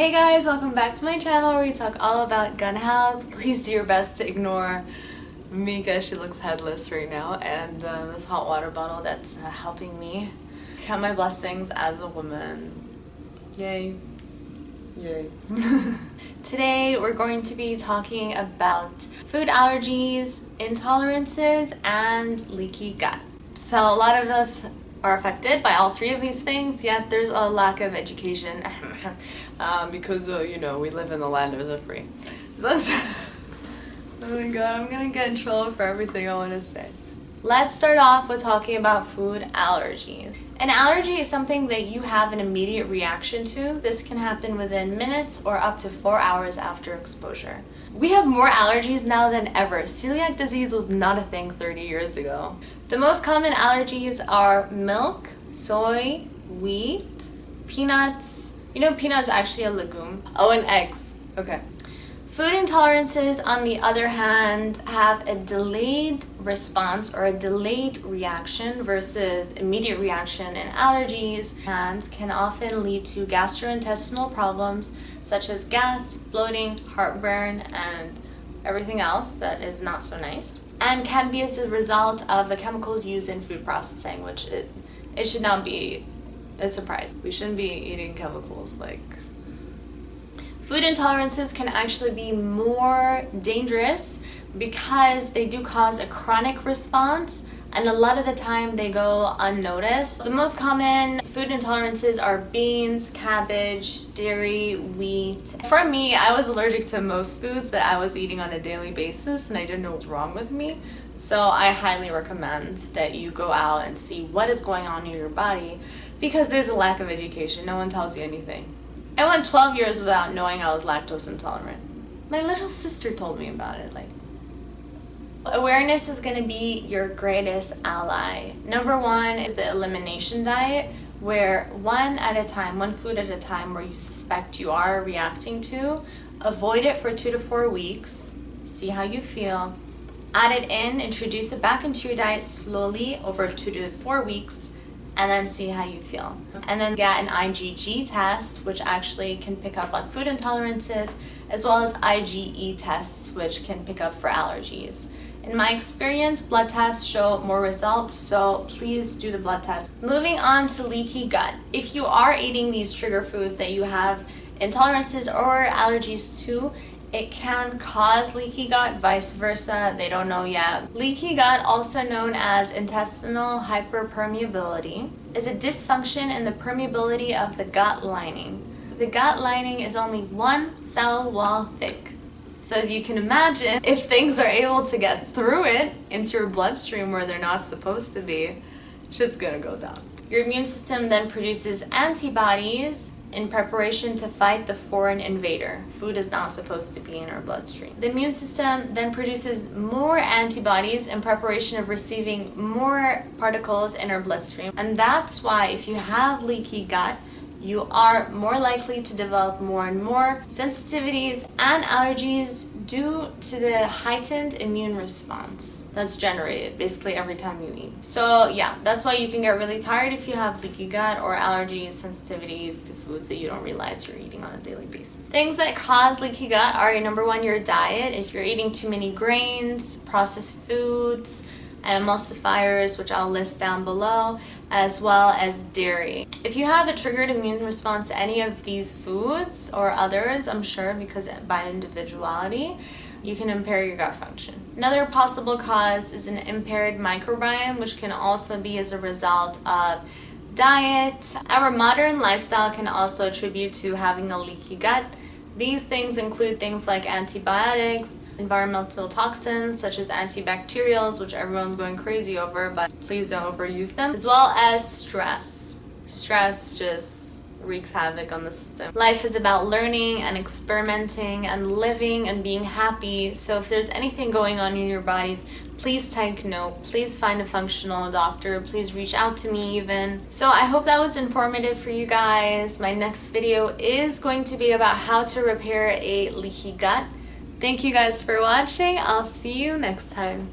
Hey guys, welcome back to my channel where we talk all about gut health. Please do your best to ignore Mika. She looks headless right now, and this hot water bottle that's helping me count my blessings as a woman. Yay. Yay. Today we're going to be talking about food allergies, intolerances, and leaky gut. So a lot of us are affected by all three of these things, yet there's a lack of education because you know, we live in the land of the free. Oh my god, I'm gonna get in trouble for everything I want to say. Let's start off with talking about food allergies. An allergy is something that you have an immediate reaction to. This can happen within minutes or up to 4 hours after exposure. We have more allergies now than ever. Celiac disease was not a thing 30 years ago. The most common allergies are milk, soy, wheat, peanuts. You know, peanuts is actually a legume. Oh, and eggs. Okay. Food intolerances, on the other hand, have a delayed response or a delayed reaction versus immediate reaction in allergies, and can often lead to gastrointestinal problems such as gas, bloating, heartburn, and everything else that is not so nice, and can be as a result of the chemicals used in food processing, which it should not be a surprise. We shouldn't be eating chemicals like... Food intolerances can actually be more dangerous because they do cause a chronic response, and a lot of the time they go unnoticed. The most common food intolerances are beans, cabbage, dairy, wheat. For me, I was allergic to most foods that I was eating on a daily basis, and I didn't know what's wrong with me. So I highly recommend that you go out and see what is going on in your body, because there's a lack of education. No one tells you anything. I went 12 years without knowing I was lactose intolerant. My little sister told me about it. Awareness is going to be your greatest ally. Number one is the elimination diet, where one food at a time where you suspect you are reacting to, avoid it for 2 to 4 weeks, see how you feel, add it in, introduce it back into your diet slowly over 2 to 4 weeks, and then see how you feel. And then get an IgG test, which actually can pick up on food intolerances, as well as IgE tests, which can pick up for allergies. In my experience, blood tests show more results, so please do the blood test. Moving on to leaky gut. If you are eating these trigger foods that you have intolerances or allergies to, it can cause leaky gut, vice versa, they don't know yet. Leaky gut, also known as intestinal hyperpermeability, is a dysfunction in the permeability of the gut lining. The gut lining is only 1 cell wall thick. So as you can imagine, if things are able to get through it into your bloodstream where they're not supposed to be, shit's gonna go down. Your immune system then produces antibodies in preparation to fight the foreign invader. Food is not supposed to be in our bloodstream. The immune system then produces more antibodies in preparation of receiving more particles in our bloodstream. And that's why if you have leaky gut, you are more likely to develop more and more sensitivities and allergies due to the heightened immune response that's generated basically every time you eat. So yeah, that's why you can get really tired if you have leaky gut or allergies, sensitivities to foods that you don't realize you're eating on a daily basis. Things that cause leaky gut are, number one, your diet. If you're eating too many grains, processed foods, emulsifiers, which I'll list down below, as well as dairy. If you have a triggered immune response to any of these foods or others, I'm sure because bio-individuality, you can impair your gut function. Another possible cause is an impaired microbiome, which can also be as a result of diet. Our modern lifestyle can also attribute to having a leaky gut. These things include things like antibiotics, environmental toxins such as antibacterials, which everyone's going crazy over, but please don't overuse them, as well as stress. Stress just wreaks havoc on the system. Life is about learning and experimenting and living and being happy, so if there's anything going on in your bodies, please take note, please find a functional doctor, please reach out to me even. So I hope that was informative for you guys. My next video is going to be about how to repair a leaky gut. Thank you guys for watching. I'll see you next time.